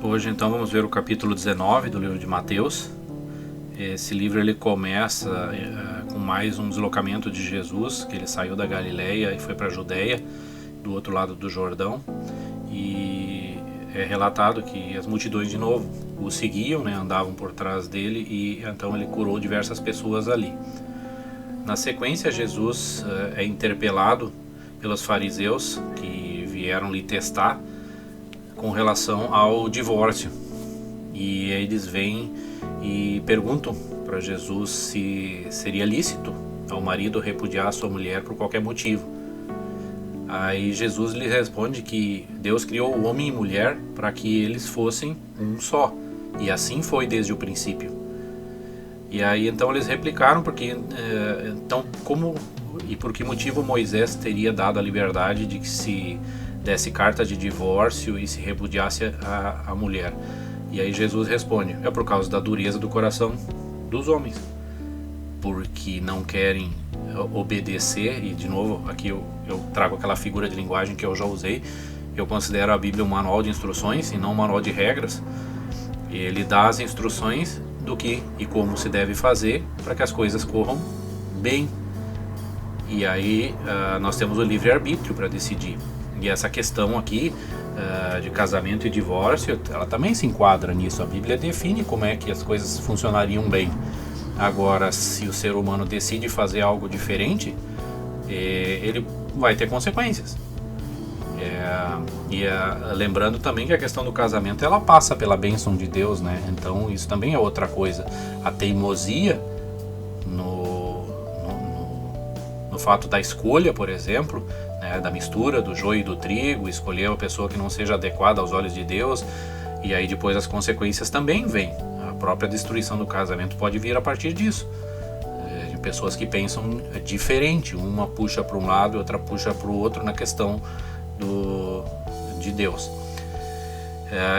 Hoje então vamos ver o capítulo 19 do livro de Mateus. Esse livro ele começa com mais um deslocamento de Jesus, que ele saiu da Galileia e foi para a Judéia, do outro lado do Jordão, e é relatado que as multidões de novo o seguiam, andavam por trás dele, e então ele curou diversas pessoas ali. Na sequência, Jesus é interpelado pelos fariseus que vieram lhe testar com relação ao divórcio, e eles vêm e perguntam para Jesus se seria lícito ao marido repudiar a sua mulher por qualquer motivo. Aí Jesus lhe responde que Deus criou o homem e mulher para que eles fossem um só, e assim foi desde o princípio. E aí então eles replicaram então como e por que motivo Moisés teria dado a liberdade de que se desse carta de divórcio e se repudiasse a mulher. E aí Jesus responde: é por causa da dureza do coração dos homens, porque não querem obedecer. E de novo aqui eu trago aquela figura de linguagem que eu já usei. Eu considero a Bíblia um manual de instruções e não um manual de regras. Ele dá as instruções do que e como se deve fazer para que as coisas corram bem. E aí nós temos o livre-arbítrio para decidir. E essa questão aqui de casamento e divórcio, ela também se enquadra nisso. A Bíblia define como é que as coisas funcionariam bem. Agora, se o ser humano decide fazer algo diferente, ele vai ter consequências. Lembrando também que a questão do casamento, ela passa pela bênção de Deus, Então isso também é outra coisa. A teimosia no fato da escolha, por exemplo, da mistura do joio e do trigo, escolher uma pessoa que não seja adequada aos olhos de Deus, e aí depois as consequências também vêm. A própria destruição do casamento pode vir a partir disso, de pessoas que pensam diferente, uma puxa para um lado e outra puxa para o outro na questão de Deus.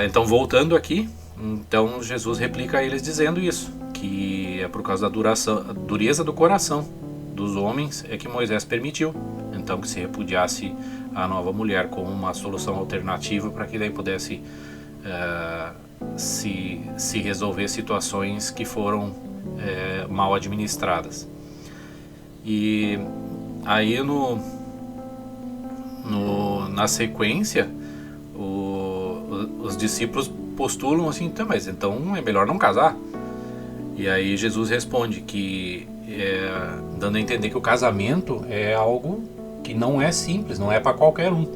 Então, voltando aqui, então Jesus replica a eles dizendo isso, que é por causa da dureza do coração dos homens é que Moisés permitiu então que se repudiasse a nova mulher como uma solução alternativa para que daí pudesse se resolver situações que foram mal administradas. E aí na sequência os discípulos postulam assim: então, mas então é melhor não casar. E aí Jesus responde que dando a entender que o casamento é algo que não é simples, não é para qualquer um.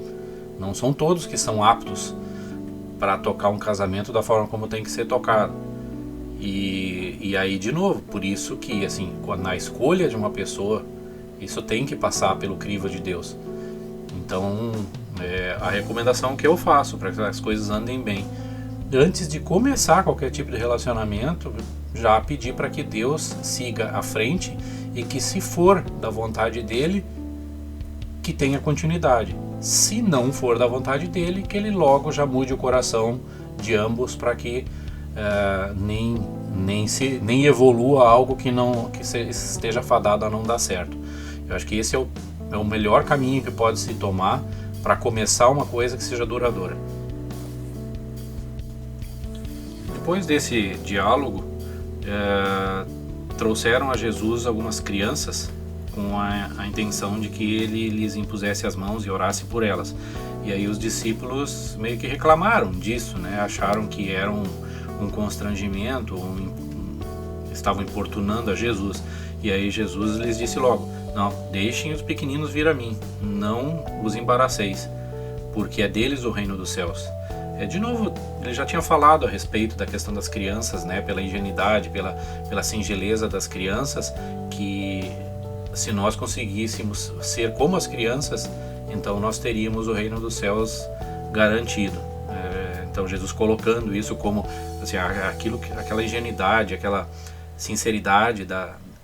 Não são todos que são aptos para tocar um casamento da forma como tem que ser tocado. E aí, de novo, por isso que, assim, na escolha de uma pessoa, isso tem que passar pelo crivo de Deus. Então, a recomendação que eu faço para que as coisas andem bem, antes de começar qualquer tipo de relacionamento, já pedir para que Deus siga à frente e que, se for da vontade dele, que tenha continuidade. Se não for da vontade dele, que ele logo já mude o coração de ambos para que nem evolua algo que esteja fadado a não dar certo. Eu acho que esse é o melhor caminho que pode se tomar para começar uma coisa que seja duradoura. Depois desse diálogo, trouxeram a Jesus algumas crianças com a intenção de que ele lhes impusesse as mãos e orasse por elas. E aí os discípulos meio que reclamaram disso, acharam que era um constrangimento, estavam importunando a Jesus. E aí Jesus lhes disse logo: não, deixem os pequeninos vir a mim, não os embaraceis, porque é deles o reino dos céus. De novo, ele já tinha falado a respeito da questão das crianças, pela ingenuidade, pela singeleza das crianças, que se nós conseguíssemos ser como as crianças, então nós teríamos o reino dos céus garantido. Então Jesus colocando isso como assim, aquela ingenuidade, aquela sinceridade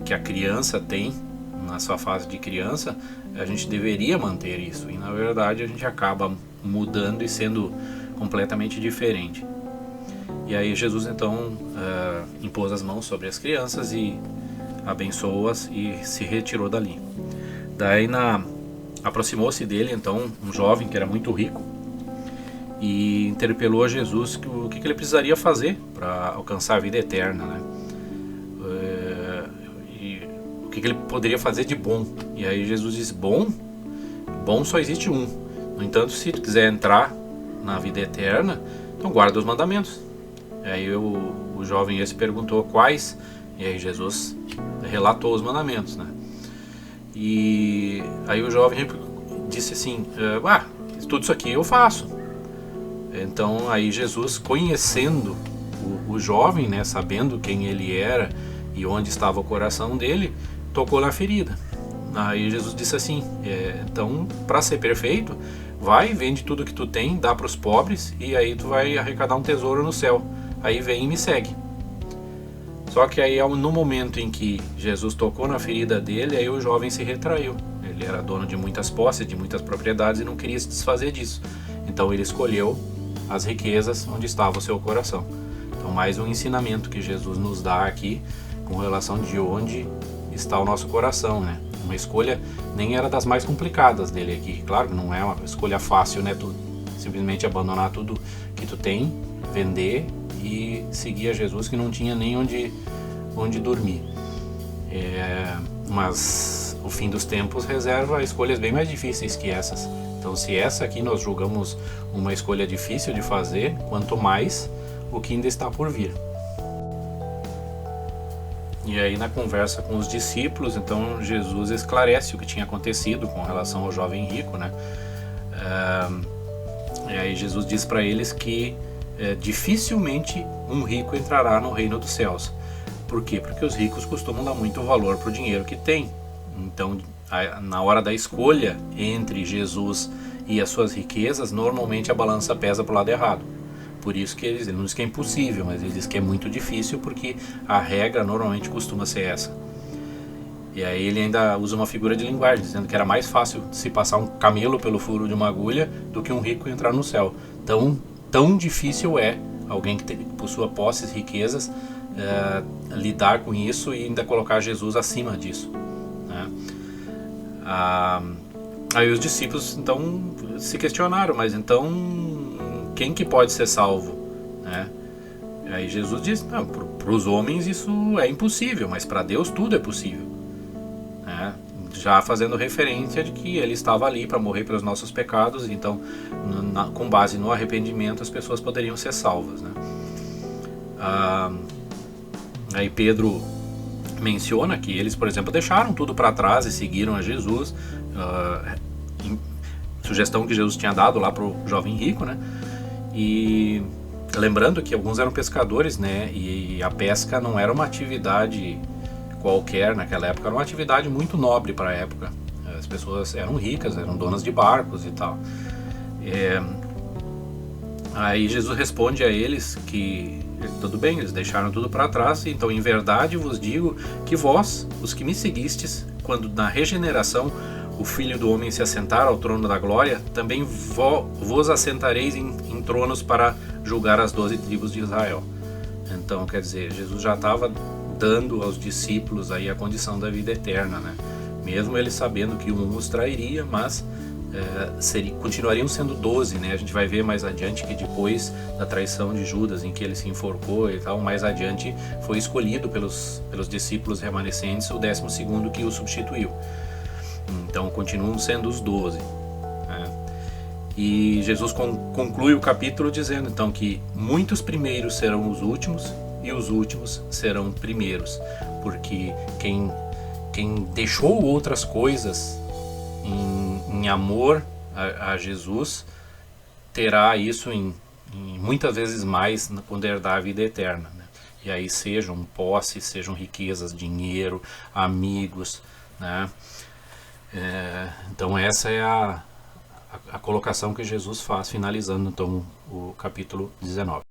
que a criança tem na sua fase de criança, a gente deveria manter isso, e na verdade a gente acaba mudando e sendo completamente diferente. E aí Jesus então impôs as mãos sobre as crianças e abençoou-as e se retirou dali. Daí aproximou-se dele então um jovem que era muito rico, e interpelou a Jesus o que ele precisaria fazer para alcançar a vida eterna, né? E o que ele poderia fazer de bom. E aí Jesus diz: bom só existe um. No entanto, se tu quiser entrar na vida eterna, então guarda os mandamentos. E aí o jovem esse perguntou quais, e aí Jesus relatou os mandamentos, né? E aí o jovem disse assim: tudo isso aqui eu faço. Então aí Jesus, conhecendo o jovem, né, sabendo quem ele era e onde estava o coração dele, tocou na ferida. Aí Jesus disse assim: então, para ser perfeito, vai, vende tudo que tu tem, dá para os pobres, e aí tu vai arrecadar um tesouro no céu. Aí vem e me segue. Só que aí no momento em que Jesus tocou na ferida dele, aí o jovem se retraiu. Ele era dono de muitas posses, de muitas propriedades, e não queria se desfazer disso. Então ele escolheu as riquezas onde estava o seu coração. Então, mais um ensinamento que Jesus nos dá aqui com relação de onde está o nosso coração, né? Uma escolha nem era das mais complicadas dele aqui. Claro que não é uma escolha fácil, né? Tu simplesmente abandonar tudo que tu tem, vender e seguir a Jesus, que não tinha nem onde dormir. Mas o fim dos tempos reserva escolhas bem mais difíceis que essas. Então, se essa aqui nós julgamos uma escolha difícil de fazer, quanto mais o que ainda está por vir. E aí, na conversa com os discípulos, então Jesus esclarece o que tinha acontecido com relação ao jovem rico, né? E aí Jesus diz para eles que dificilmente um rico entrará no reino dos céus. Por quê? Porque os ricos costumam dar muito valor para o dinheiro que têm. Então, na hora da escolha entre Jesus e as suas riquezas, normalmente a balança pesa para o lado errado. Por isso que ele não diz que é impossível, mas ele diz que é muito difícil, porque a regra normalmente costuma ser essa. E aí ele ainda usa uma figura de linguagem, dizendo que era mais fácil se passar um camelo pelo furo de uma agulha do que um rico entrar no céu. Tão difícil é alguém que possua posses, riquezas, lidar com isso e ainda colocar Jesus acima disso, né? Aí os discípulos então se questionaram: mas então quem que pode ser salvo, né? Aí Jesus diz: não, para os homens isso é impossível, mas para Deus tudo é possível, né? Já fazendo referência de que ele estava ali para morrer pelos nossos pecados, então com base no arrependimento as pessoas poderiam ser salvas, né? Aí Pedro menciona que eles, por exemplo, deixaram tudo para trás e seguiram a Jesus, sugestão que Jesus tinha dado lá para o jovem rico, né? E lembrando que alguns eram pescadores, né? E a pesca não era uma atividade qualquer naquela época, era uma atividade muito nobre para a época. As pessoas eram ricas, eram donas de barcos e tal. Aí Jesus responde a eles que tudo bem, eles deixaram tudo para trás, então em verdade vos digo que vós, os que me seguistes, quando na regeneração o Filho do Homem se assentar ao trono da glória, também vos assentareis em tronos para julgar as 12 tribos de Israel. Então, quer dizer, Jesus já estava dando aos discípulos aí a condição da vida eterna, né? Mesmo eles sabendo que um os trairia, mas continuariam sendo 12, né? A gente vai ver mais adiante que depois da traição de Judas, em que ele se enforcou e tal, mais adiante foi escolhido pelos discípulos remanescentes o 12º que o substituiu. Então continuam sendo os 12, né? E Jesus conclui o capítulo dizendo então que muitos primeiros serão os últimos e os últimos serão primeiros, porque quem deixou outras coisas em amor a Jesus terá isso em muitas vezes mais quando herdar a vida eterna, né? E aí sejam posses, sejam riquezas, dinheiro, amigos, né? Então essa é a colocação que Jesus faz, finalizando então o capítulo 19.